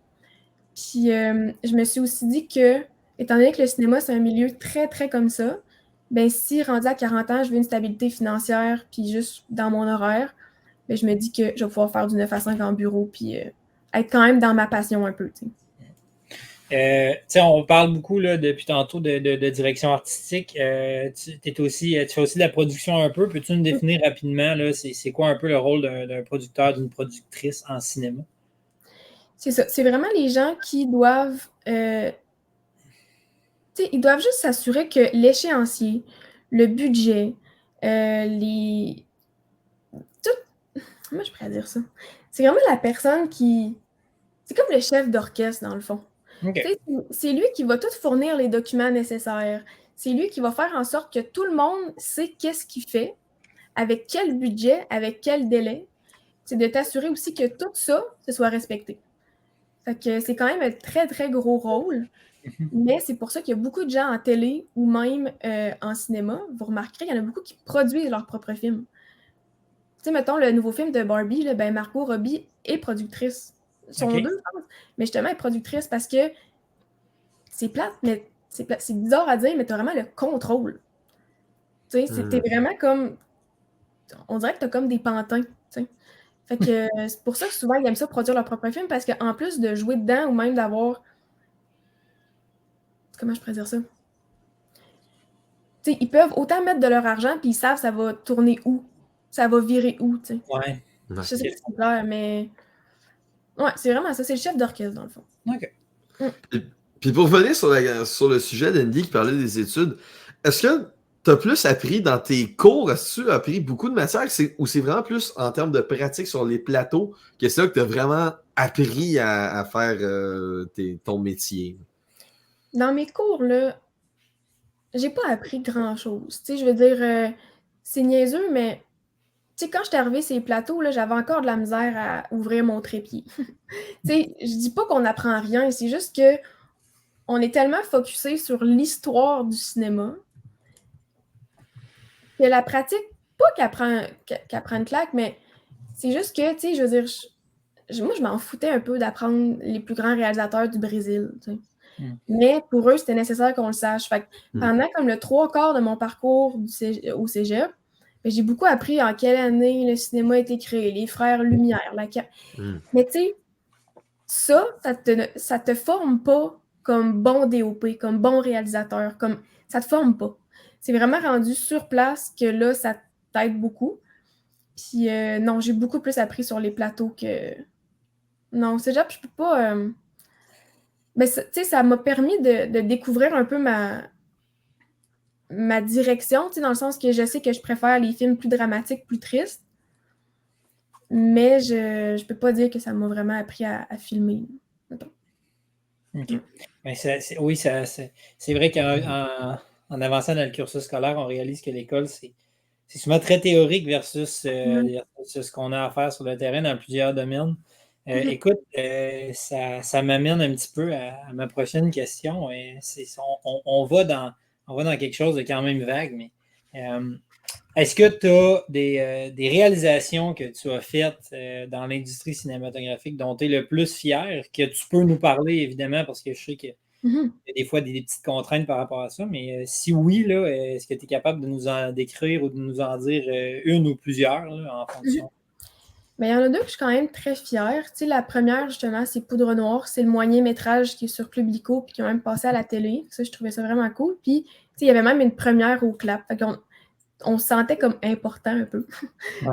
Puis je me suis aussi dit que, étant donné que le cinéma, c'est un milieu très, très comme ça, ben si rendu à 40 ans, je veux une stabilité financière, puis juste dans mon horaire, ben, je me dis que je vais pouvoir faire du 9 à 5 en bureau, puis être quand même dans ma passion un peu, tu sais. On parle beaucoup là, depuis tantôt de direction artistique. Tu fais aussi de la production un peu. Peux-tu nous définir rapidement, là, c'est quoi un peu le rôle d'un producteur, d'une productrice en cinéma? C'est ça. C'est vraiment les gens qui doivent... ils doivent juste s'assurer que l'échéancier, le budget, les... Tout... Comment je pourrais dire ça? C'est vraiment la personne qui... C'est comme le chef d'orchestre, dans le fond. Okay. C'est lui qui va tout fournir les documents nécessaires. C'est lui qui va faire en sorte que tout le monde sait qu'est-ce qu'il fait, avec quel budget, avec quel délai. C'est de t'assurer aussi que tout ça, se soit respecté. Fait que c'est quand même un très, très gros rôle. Mais c'est pour ça qu'il y a beaucoup de gens en télé ou même en cinéma. Vous remarquerez, il y en a beaucoup qui produisent leurs propres films. Tu sais, mettons, le nouveau film de Barbie, là, ben Margot Robbie est productrice. Sont deux, je pense. Mais justement, elle est productrice parce que c'est plate, mais c'est bizarre à dire, mais tu as vraiment le contrôle. Tu sais, t'es vraiment comme... On dirait que tu as comme des pantins, tu sais. Fait que c'est pour ça que souvent, ils aiment ça produire leur propre film, parce qu'en plus de jouer dedans ou même d'avoir... Comment je pourrais dire ça? Tu sais, ils peuvent autant mettre de leur argent, puis ils savent ça va tourner où, ça va virer où, tu sais. Ouais. Je sais pas si c'est clair, mais... Ouais, c'est vraiment ça. C'est le chef d'orchestre, dans le fond. OK. Puis pour revenir sur le sujet d'Andy qui parlait des études, est-ce que tu as plus appris dans tes cours? Est-ce que tu as appris beaucoup de matières ou c'est vraiment plus en termes de pratique sur les plateaux que c'est là que tu as vraiment appris à faire ton métier? Dans mes cours, là, j'ai pas appris grand-chose. Tu sais, je veux dire, c'est niaiseux, mais tu sais, quand j'étais arrivée sur les plateaux, là, j'avais encore de la misère à ouvrir mon trépied. Tu sais, je dis pas qu'on apprend rien, c'est juste que on est tellement focusé sur l'histoire du cinéma que la pratique, pas qu'elle prend une claque, mais c'est juste que, tu sais, je veux dire, moi, je m'en foutais un peu d'apprendre les plus grands réalisateurs du Brésil, tu sais. Mais pour eux, c'était nécessaire qu'on le sache. Fait que pendant comme le 3/4 de mon parcours au cégep, ben, j'ai beaucoup appris en quelle année le cinéma a été créé, les frères Lumière. Mais tu sais, ça te forme pas comme bon DOP, comme bon réalisateur, comme ça te forme pas. C'est vraiment rendu sur place que là, ça t'aide beaucoup. Puis non, j'ai beaucoup plus appris sur les plateaux que... Non, au cégep, je peux pas... Mais tu sais, ça m'a permis de découvrir un peu ma direction, tu sais, dans le sens que je sais que je préfère les films plus dramatiques, plus tristes. Mais je peux pas dire que ça m'a vraiment appris à filmer. Okay. Ben, oui, c'est vrai qu'en avançant dans le cursus scolaire, on réalise que l'école, c'est souvent très théorique versus ce qu'on a à faire sur le terrain dans plusieurs domaines. Écoute, ça m'amène un petit peu à ma prochaine question. On va dans quelque chose de quand même vague, mais est-ce que tu as des réalisations que tu as faites dans l'industrie cinématographique dont tu es le plus fier, que tu peux nous parler, évidemment, parce que je sais qu'il y a des fois des petites contraintes par rapport à ça, mais si oui, là, est-ce que tu es capable de nous en décrire ou de nous en dire une ou plusieurs là, en fonction? Mais il y en a deux que je suis quand même très fière. Tu sais, la première, justement, c'est Poudre Noire. C'est le moyen métrage qui est sur Club Illico puis qui a même passé à la télé. Ça, je trouvais ça vraiment cool. Puis, tu sais, il y avait même une première au clap. Fait qu'on on se sentait comme important un peu.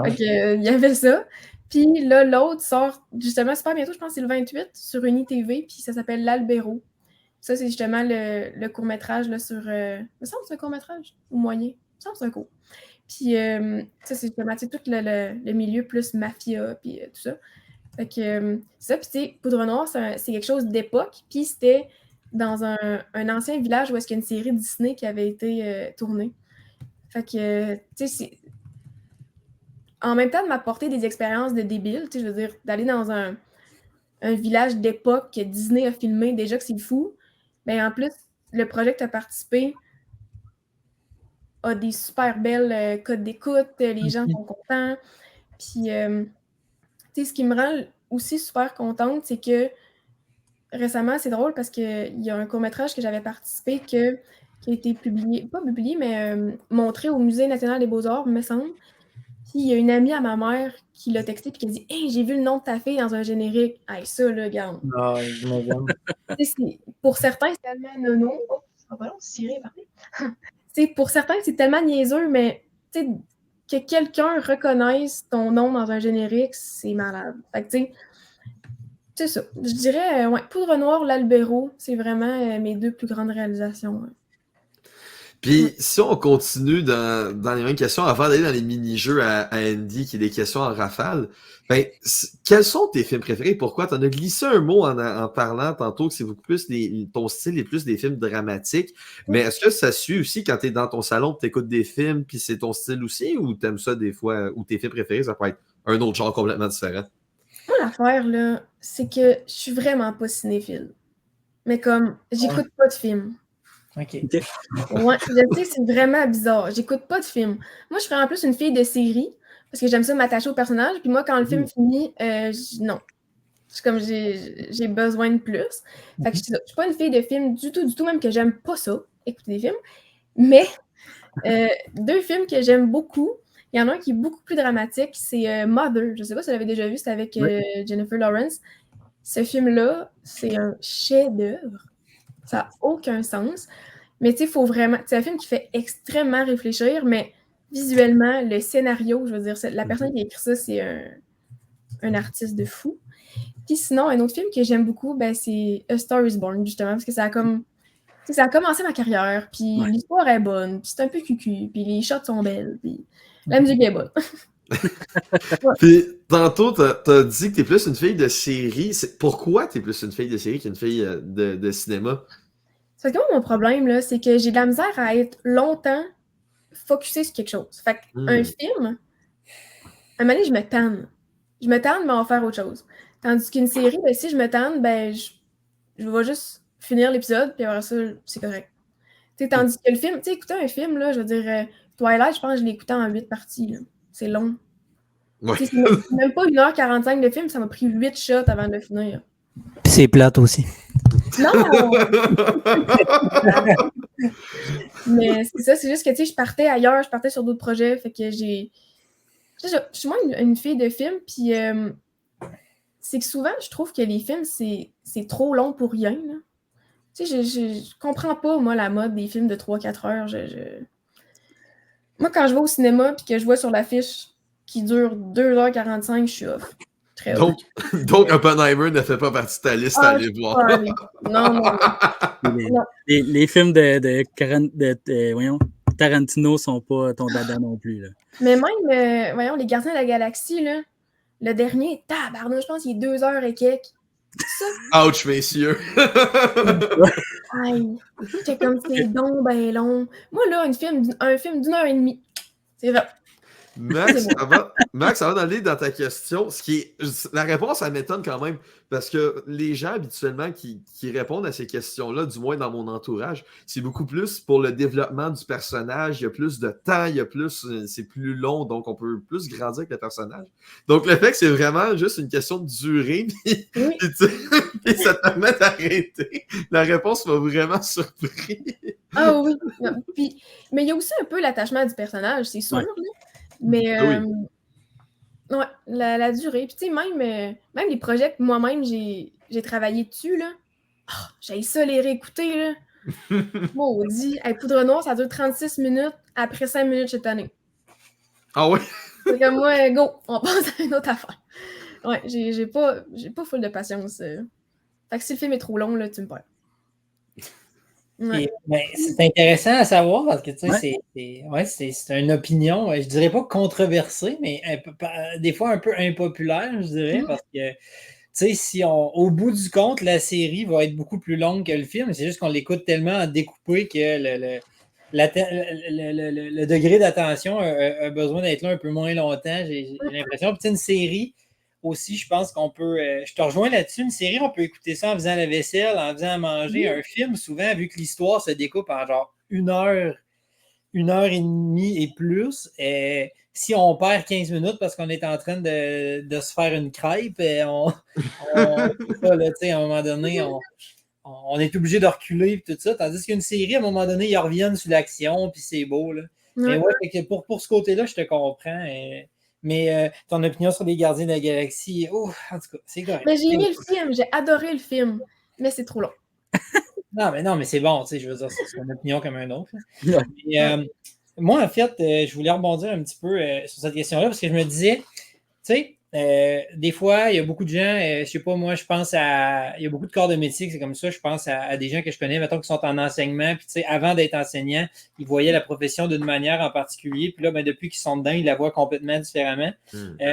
Fait que, il y avait ça. Puis là, l'autre sort justement super bientôt, je pense que c'est le 28 sur UniTV, puis ça s'appelle L'Albero. Ça, c'est justement le court-métrage là, sur. Il me semble que c'est un court-métrage ou moyen. Il me semble que c'est un court. Puis ça, c'est justement tout le milieu plus mafia, puis tout ça. Fait que c'est ça. Puis tu sais, Poudre Noire, c'est quelque chose d'époque. Puis c'était dans un ancien village où est-ce qu'il y a une série Disney qui avait été tournée. Fait que, tu sais, en même temps de m'apporter des expériences de débile, tu sais, je veux dire, d'aller dans un village d'époque que Disney a filmé, déjà que c'est fou, mais en plus, le projet que tu as participé a des super belles codes d'écoute, les gens sont contents. Puis, tu sais, ce qui me rend aussi super contente, c'est que récemment, c'est drôle parce qu'il y a un court-métrage que j'avais participé qui a été publié, pas publié, mais montré au Musée national des beaux-arts, me semble. Puis il y a une amie à ma mère qui l'a texté et qui a dit « Hey, j'ai vu le nom de ta fille dans un générique. » Hey, ça, là, regarde. Ah, j'imagine. Pour certains, c'est tellement nono. Oh, ça va long, Cyril, parler. Pour certains, c'est tellement niaiseux, mais que quelqu'un reconnaisse ton nom dans un générique, c'est malade. Fait que, tu sais, c'est ça. Je dirais, ouais, Poudre Noire, L'Albero, c'est vraiment mes deux plus grandes réalisations. Ouais. Puis, si on continue dans les mêmes questions, avant d'aller dans les mini-jeux à Andy, qui est des questions en rafale, ben, quels sont tes films préférés? Pourquoi? Tu en as glissé un mot en parlant tantôt que c'est beaucoup plus ton style est plus des films dramatiques. Mais est-ce que ça suit aussi quand tu es dans ton salon, tu écoutes des films, puis c'est ton style aussi, ou t'aimes ça des fois, ou tes films préférés, ça peut être un autre genre complètement différent? Moi, l'affaire, là, c'est que je suis vraiment pas cinéphile. Mais comme, j'écoute pas de films. OK. Ouais, je sais, c'est vraiment bizarre. J'écoute pas de films. Moi, je serais en plus une fille de série parce que j'aime ça m'attacher au personnage. Puis moi, quand le film finit, non. C'est comme j'ai besoin de plus. Fait que je suis pas une fille de film du tout, même que j'aime pas ça, écouter des films. Mais deux films que j'aime beaucoup. Il y en a un qui est beaucoup plus dramatique, c'est Mother. Je sais pas si vous l'avez déjà vu, c'est avec Jennifer Lawrence. Ce film-là, c'est un chef-d'œuvre. Ça n'a aucun sens. Mais tu sais, il faut vraiment. C'est un film qui fait extrêmement réfléchir, mais visuellement, le scénario, je veux dire, la personne qui a écrit ça, c'est un artiste de fou. Puis sinon, un autre film que j'aime beaucoup, ben, c'est A Star is Born, justement, parce que ça a commencé ma carrière, puis l'histoire est bonne, puis c'est un peu cucu, puis les shots sont belles, puis la musique est bonne. Puis tantôt, t'as dit que t'es plus une fille de série. Pourquoi t'es plus une fille de série qu'une fille de cinéma? Parce que moi, mon problème, là, c'est que j'ai de la misère à être longtemps focusée sur quelque chose. Fait qu'un film, à un moment donné, je me tanne. Je me tanne, mais on va faire autre chose. Tandis qu'une série, ben, si je me tanne, ben, je vais juste finir l'épisode, puis après ça, c'est correct. T'sais, tandis que le film, tu sais, écouter un film, là, je veux dire, Twilight, je pense que je l'ai écouté en 8 parties. Là. C'est long. Ouais. C'est même pas 1h45 de film, ça m'a pris 8 shots avant de le finir. Puis c'est plate aussi. Non! Mais c'est ça, c'est juste que, tu sais, je partais ailleurs, je partais sur d'autres projets, fait que je suis moins une fille de film, puis c'est que souvent, je trouve que les films, c'est trop long pour rien, là. Tu sais, je comprends pas, moi, la mode des films de 3-4 heures. Moi, quand je vais au cinéma puis que je vois sur l'affiche qui dure 2h45, je suis off. Très off. Donc, Oppenheimer ne fait pas partie de ta liste à aller voir. Non. Les films de Tarantino sont pas ton dada non plus. Là. Mais même, voyons, Les Gardiens de la Galaxie, là, le dernier, tabarnak, je pense qu'il est 2h et quelques. Ça. Ouch, messieurs! Aïe, c'est comme c'est donc ben long. Moi, là, un film d'1h30, c'est vrai. Max, avant d'aller dans ta question, la réponse, ça m'étonne quand même, parce que les gens habituellement qui répondent à ces questions-là, du moins dans mon entourage, c'est beaucoup plus pour le développement du personnage, il y a plus de temps, c'est plus long, donc on peut plus grandir avec le personnage. Donc le fait que c'est vraiment juste une question de durée, puis ça te permet d'arrêter, la réponse m'a vraiment surpris. Ah oui, mais il y a aussi un peu l'attachement du personnage, c'est sûr, là. Mais Ouais, la durée. Puis tu sais, même les projets que moi-même j'ai travaillé dessus, là, j'ai ça les réécouter, là. Maudit. Hey, Poudre Noire, ça dure 36 minutes. Après 5 minutes, je suis tannée. Ah ouais? C'est comme moi, go, on passe à une autre affaire. Ouais, j'ai pas full de patience. Fait que si le film est trop long, là, tu me perds. Ouais. C'est intéressant à savoir parce que tu sais, Ouais. c'est une opinion, je dirais pas controversée, mais des fois un peu impopulaire, je dirais, parce que tu sais, au bout du compte, la série va être beaucoup plus longue que le film, c'est juste qu'on l'écoute tellement en découpé que le degré d'attention a besoin d'être là un peu moins longtemps, j'ai l'impression. Puis tu sais, une série aussi, je pense qu'on peut. Je te rejoins là-dessus. Une série, on peut écouter ça en faisant la vaisselle, en faisant à manger. Un film, souvent, vu que l'histoire se découpe en genre 1 heure et demie et plus, si on perd 15 minutes parce qu'on est en train de se faire une crêpe, ça, là, à un moment donné, on est obligé de reculer et tout ça. Tandis qu'une série, à un moment donné, ils reviennent sur l'action, puis c'est beau. Là. Mais ouais, fait que pour ce côté-là, je te comprends. Mais ton opinion sur les Gardiens de la Galaxie, en tout cas, c'est correct. Mais j'ai aimé le film, j'ai adoré le film, mais c'est trop long. Non, mais c'est bon, tu sais, je veux dire, c'est une opinion comme un autre. Ouais. Et, moi, en fait, je voulais rebondir un petit peu sur cette question-là parce que je me disais, tu sais, des fois, il y a beaucoup de gens, je sais pas, moi, je pense à. Il y a beaucoup de corps de métier, c'est comme ça. Je pense à des gens que je connais, mettons, qui sont en enseignement, puis tu sais, avant d'être enseignant, ils voyaient la profession d'une manière en particulier, puis là, ben, depuis qu'ils sont dedans, ils la voient complètement différemment.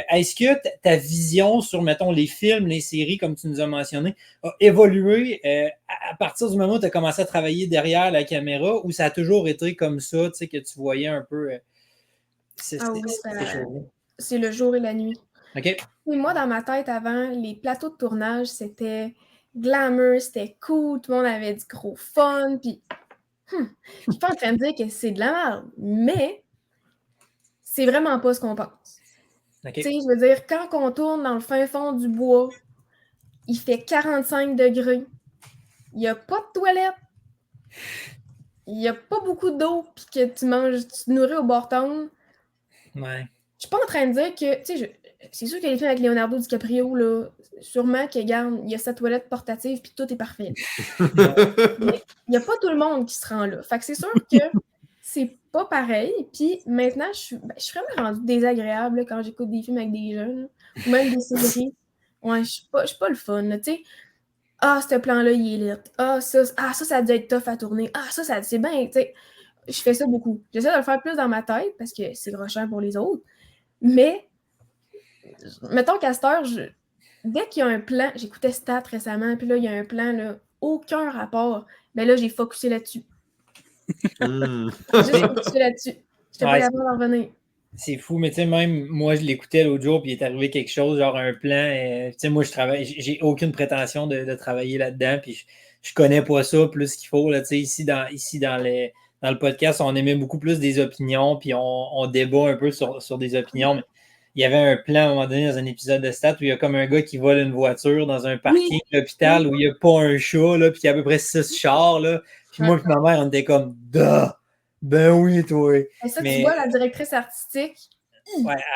Est-ce que ta vision sur, mettons, les films, les séries, comme tu nous as mentionné, a évolué à partir du moment où tu as commencé à travailler derrière la caméra, ou ça a toujours été comme ça, tu sais, que tu voyais un peu ces choses-là? C'est le jour et la nuit. OK. Et moi, dans ma tête, avant, les plateaux de tournage, c'était glamour, c'était cool, tout le monde avait du gros fun, puis je suis pas en train de dire que c'est de la merde, mais c'est vraiment pas ce qu'on pense. Okay. Tu sais, je veux dire, quand on tourne dans le fin fond du bois, il fait 45 degrés, il n'y a pas de toilette, il n'y a pas beaucoup d'eau, puis que tu te nourris au bord-town. Ouais. Je suis pas en train de dire que, tu sais, c'est sûr que les films avec Leonardo DiCaprio, là, sûrement qu'il y a sa toilette portative puis tout est parfait. Mais il n'y a pas tout le monde qui se rend là. Fait que c'est sûr que c'est pas pareil. Puis maintenant, je suis vraiment rendue désagréable là, quand j'écoute des films avec des jeunes, ou même des séries. Ouais, je suis pas le fun. Tu sais, ce plan-là, il est lit. Ça a dû être tough à tourner. Ça c'est bien. Tu sais, je fais ça beaucoup. J'essaie de le faire plus dans ma tête parce que c'est rushant pour les autres. Mais, mettons qu'à cette heure, dès qu'il y a un plan, j'écoutais Stat récemment, puis là, il y a un plan, là, aucun rapport. Mais là, j'ai focusé là-dessus. Juste focusé là-dessus. J'étais pas capable d'en revenir. C'est fou, mais tu sais, même moi, je l'écoutais l'autre jour, puis il est arrivé quelque chose, genre un plan. Tu sais, moi, j'ai aucune prétention de travailler là-dedans, puis je connais pas ça plus qu'il faut. Là, tu sais, ici, dans le podcast, on émet beaucoup plus des opinions, puis on débat un peu sur des opinions. Mais il y avait un plan à un moment donné dans un épisode de Stat où il y a comme un gars qui vole une voiture dans un parking de l'hôpital où il n'y a pas un chat, là, puis il y a à peu près 6 chars. Là, puis moi et ma mère, on était comme « Duh! Ben oui, toi! » Ça, tu vois, la directrice artistique.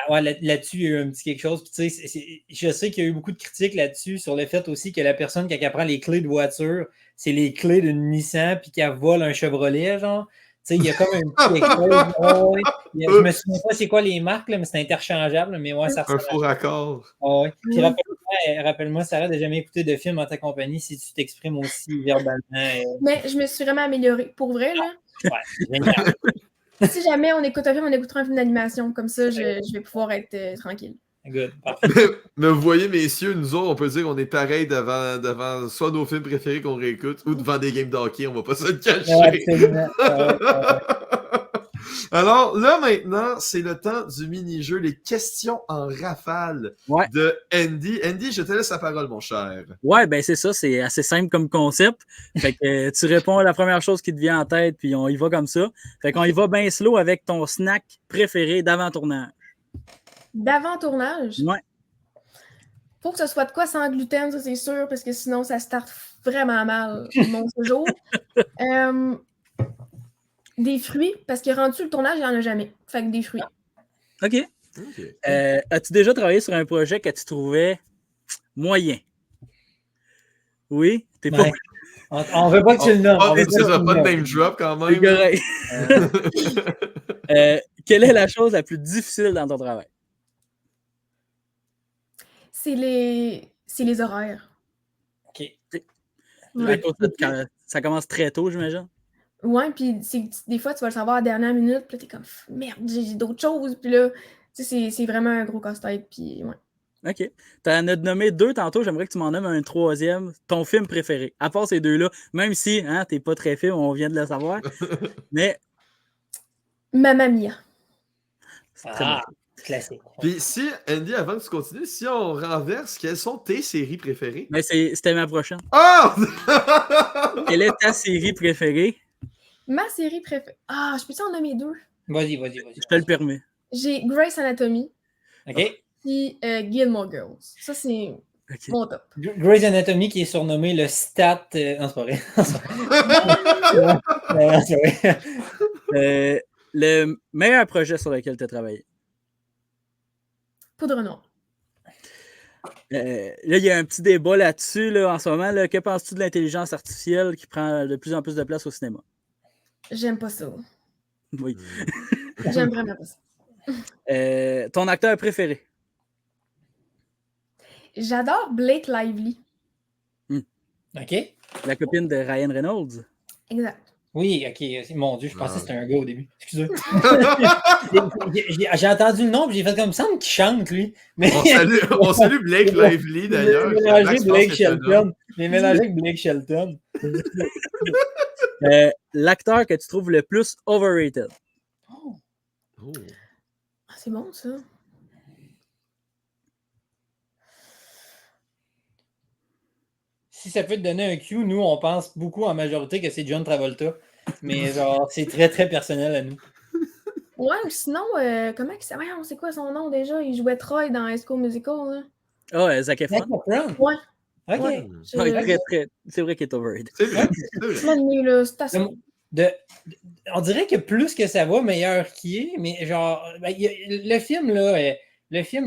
Ouais, là-dessus, il y a eu un petit quelque chose. Puis, tu sais, je sais qu'il y a eu beaucoup de critiques là-dessus sur le fait aussi que la personne, quand elle prend les clés de voiture, c'est les clés d'une Nissan, puis qu'elle vole un Chevrolet, genre. Tu sais, il y a comme un petit quelque chose. Je me souviens pas c'est quoi les marques, là, mais c'est interchangeable. Mais ouais, ça un faux raccord. Ouais. Puis rappelle-moi, Sarah, de jamais écouter de film en ta compagnie si tu t'exprimes aussi verbalement. Mais je me suis vraiment améliorée. Pour vrai, là. Ouais, génial. Si jamais on écoute un film, on écoutera un film d'animation. Comme ça, je vais pouvoir être tranquille. Good, parfait. Mais vous voyez, messieurs, nous autres, on peut dire qu'on est pareil devant soit nos films préférés qu'on réécoute ou devant des games de hockey, on va pas se le cacher. Ouais, absolument. Alors là, maintenant, c'est le temps du mini-jeu, les questions en rafale de Andy. Andy, je te laisse la parole, mon cher. Ouais, ben c'est ça, c'est assez simple comme concept. Fait que tu réponds à la première chose qui te vient en tête, puis on y va comme ça. Fait qu'on y va bien slow avec ton snack préféré d'avant-tournage. D'avant-tournage? Ouais. Faut que ce soit de quoi sans gluten, ça c'est sûr, parce que sinon ça starte vraiment mal mon séjour. Des fruits, parce que rendu le tournage, il n'y en a jamais. Fait que des fruits. OK. Ok. As-tu déjà travaillé sur un projet que tu trouvais moyen? Oui? T'es pas Ouais. On veut pas que tu le nommes. On veut Ça que va tu pas le de nommes. name drop quand c'est même. correct. Quelle est la chose la plus difficile dans ton travail? C'est les horaires. OK. À Ouais. cause de ça commence très tôt, j'imagine? Ouais, puis des fois, tu vas le savoir à la dernière minute, puis là, t'es comme merde, j'ai d'autres choses, puis là, tu sais, c'est vraiment un gros casse-tête, puis ouais. OK. Tu en as nommé 2 tantôt, j'aimerais que tu m'en nommes un 3e. Ton film préféré, à part ces 2-là, même si hein, t'es pas très film, on vient de le savoir, mais Mamma Mia. c'est très bon. Classique. Puis si, Andy, avant que tu continues, si on renverse, quelles sont tes séries préférées? Mais c'était ma prochaine. Oh! Quelle est ta série préférée? Ma série préférée. Ah, je peux-tu en nommer 2? Vas-y. Je te le permets. J'ai Grey's Anatomy, OK. puis Gilmore Girls. Ça, c'est OK. mon top. Grey's Anatomy qui est surnommé le stat... Non, c'est pas vrai. Non, c'est vrai. Le meilleur projet sur lequel tu as travaillé? Poudre noire. Là, il y a un petit débat là-dessus là, en ce moment. Là. Que penses-tu de l'intelligence artificielle qui prend de plus en plus de place au cinéma? J'aime pas ça. Oui. J'aime vraiment pas ça. Ton acteur préféré? J'adore Blake Lively. OK. La copine de Ryan Reynolds? Exact. Oui, OK. Mon Dieu, je pensais que c'était un gars au début. Excusez. On J'ai entendu le nom et j'ai fait comme ça, il me semble qu'il chante, lui. Mais salue Blake Lively d'ailleurs. J'ai mélangé Blake Shelton. J'ai mélangé avec Blake Shelton. L'acteur que tu trouves le plus overrated? Oh. Ah, c'est bon, ça. Si ça peut te donner un cue, nous, on pense beaucoup en majorité que c'est John Travolta. Mais genre, c'est très, très personnel à nous. Ouais, ou sinon, comment il s'appelle? On sait quoi son nom déjà? Il jouait Troy dans High School Musical. Là. Ah, Zac Efron? Zac Efron? Ouais. OK. Ouais. C'est vrai qu'il est overrated. C'est vrai. C'est assez. On dirait que plus que ça va, meilleur qu'il est. Mais genre, le film,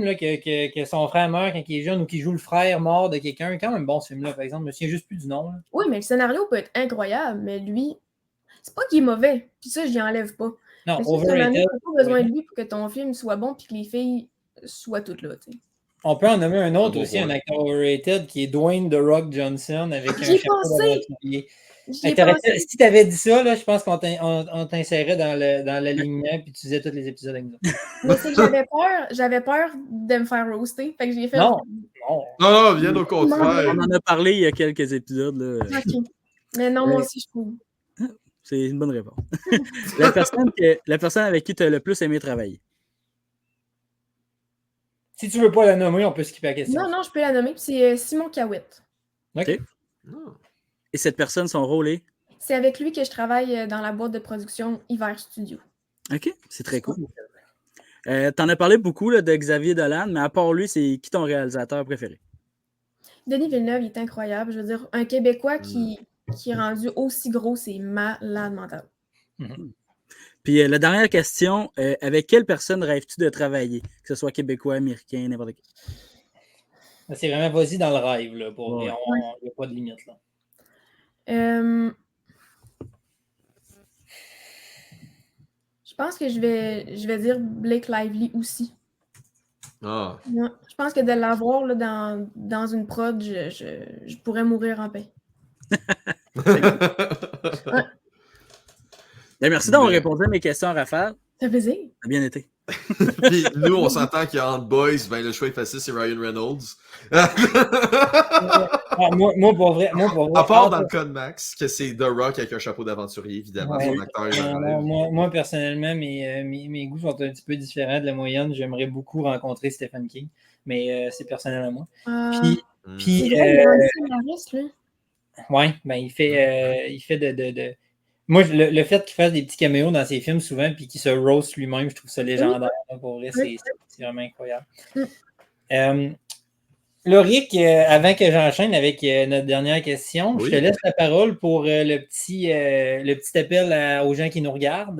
là, que son frère meurt quand il est jeune ou qu'il joue le frère mort de quelqu'un, quand même bon ce film-là, par exemple. Je me souviens juste plus du nom. Là. Oui, mais le scénario peut être incroyable, mais lui, c'est pas qu'il est mauvais. Puis ça, je n'y enlève pas. Non, mais c'est juste que overrated. tu n'as pas besoin de lui pour que ton film soit bon puis que les filles soient toutes là. T'sais. On peut en nommer un autre Bon aussi, point. un acteur overrated qui est Dwayne The Rock Johnson avec un J'y ai chapeau pensé! d'aventurier. J'y ai pensé. Si tu avais dit ça, là, je pense qu'on t'insérait dans l'alignement et tu disais tous les épisodes avec nous. Mais c'est que j'avais peur de me faire roaster. Fait que j'ai fait. Non. Non, bien au contraire. On en a parlé il y a quelques épisodes. Là. Ok. Mais non, moi aussi, je trouve. C'est une bonne réponse. la personne avec qui tu as le plus aimé travailler? Si tu veux pas la nommer, on peut skipper la question. Non, je peux la nommer. C'est Simon Cahouette. OK. Et cette personne, son rôle est? C'est avec lui que je travaille dans la boîte de production Hiver Studio. OK, c'est très cool. T'en as parlé beaucoup là, de Xavier Dolan, mais à part lui, c'est qui ton réalisateur préféré? Denis Villeneuve, il est incroyable. Je veux dire, un Québécois qui est rendu aussi gros, c'est malade mental. Puis la dernière question, avec quelle personne rêves-tu de travailler? Que ce soit québécois, américain, n'importe qui. C'est vraiment vas-y dans le rêve. Là, pour Ouais. il n'y a pas de limite. Là. Je pense que je vais dire Blake Lively aussi. Ah. Ouais. Je pense que de l'avoir là, dans une prod, je pourrais mourir en paix. Ouais. Ben, merci d'avoir répondu à mes questions, Raphaël. Ça fait plaisir. Ça a bien été. Puis nous, on s'entend qu'il y a entre boys, ben le choix est facile, c'est Ryan Reynolds. Moi, pour vrai. À part dans le cas de Max, que c'est The Rock avec un chapeau d'aventurier, évidemment, Ouais. son acteur est un rêve. Moi, personnellement, mes goûts sont un petit peu différents de la moyenne. J'aimerais beaucoup rencontrer Stephen King, mais c'est personnel à moi. Puis, c'est vrai, il est rendu scénariste, lui. ouais, ben il fait de... Moi, le fait qu'il fasse des petits caméos dans ses films souvent puis qu'il se roast lui-même, je trouve ça légendaire. Pour vrai, c'est vraiment incroyable. Lauric, avant que j'enchaîne avec notre dernière question, Oui. je te laisse la parole pour le petit appel aux gens qui nous regardent.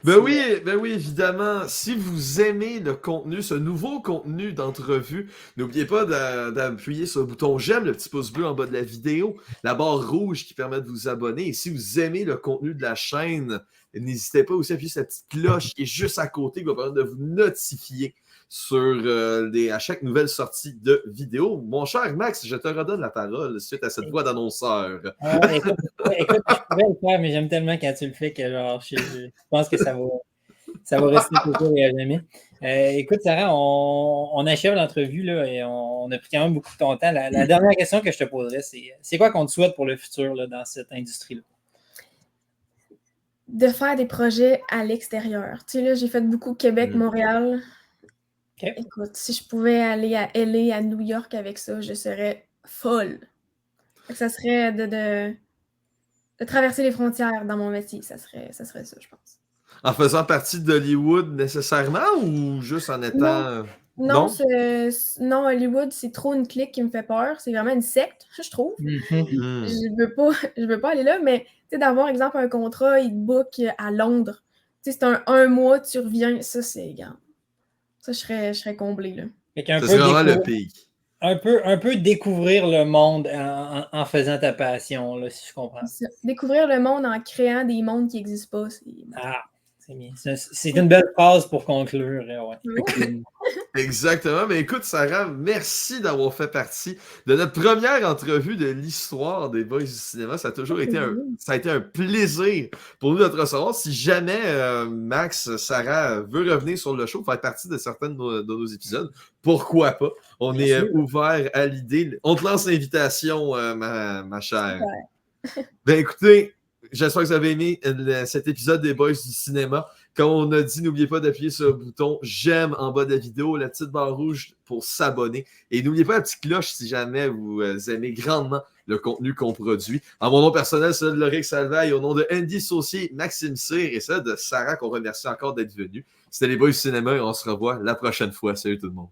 Ben oui, évidemment. Si vous aimez le contenu, ce nouveau contenu d'entrevue, n'oubliez pas d'appuyer sur le bouton j'aime, le petit pouce bleu en bas de la vidéo, la barre rouge qui permet de vous abonner. Et si vous aimez le contenu de la chaîne, n'hésitez pas aussi à appuyer sur la petite cloche qui est juste à côté qui va permettre de vous notifier à chaque nouvelle sortie de vidéo. Mon cher Max, je te redonne la parole suite à cette voix d'annonceur. Écoute, je pourrais le faire, mais j'aime tellement quand tu le fais que genre, je pense que ça va rester toujours et à jamais. Écoute, Sarah, on achève l'entrevue là, et on a pris quand même beaucoup de ton temps. La dernière question que je te poserais, c'est quoi qu'on te souhaite pour le futur là, dans cette industrie-là? De faire des projets à l'extérieur. Tu sais, là, j'ai fait beaucoup Québec, Montréal. Okay. Écoute, si je pouvais aller à LA, à New York avec ça, je serais folle. Ça serait de traverser les frontières dans mon métier. Ça serait ça, je pense. En faisant partie d'Hollywood nécessairement ou juste en étant... Non, Hollywood, c'est trop une clique qui me fait peur. C'est vraiment une secte, je trouve. Je veux pas aller là, mais d'avoir, exemple, un contrat, il te book à Londres. C'est un mois, tu reviens. Ça, c'est... Ça, je serais comblée, là. C'est vraiment le pic. Un peu découvrir le monde en faisant ta passion, là, si je comprends. Découvrir le monde en créant des mondes qui n'existent pas. C'est bien. C'est une belle phrase pour conclure. Ouais. Exactement. Mais écoute, Sarah, merci d'avoir fait partie de notre première entrevue de l'histoire des Boys du cinéma. Ça a toujours été un plaisir pour nous de te recevoir. Si jamais Max, Sarah veut revenir sur le show, faire partie de certains de nos épisodes, pourquoi pas? On est ouvert à l'idée. On te lance l'invitation, ma chère. Ben écoutez, j'espère que vous avez aimé cet épisode des Boys du cinéma. Comme on a dit, n'oubliez pas d'appuyer sur le bouton j'aime en bas de la vidéo, la petite barre rouge pour s'abonner. Et n'oubliez pas la petite cloche si jamais vous aimez grandement le contenu qu'on produit. En mon nom personnel, celui de Lauric Salvaille, au nom de Andy Saucier, Maxime Cyr et celui de Sarah qu'on remercie encore d'être venu. C'était les Boys du cinéma et on se revoit la prochaine fois. Salut tout le monde.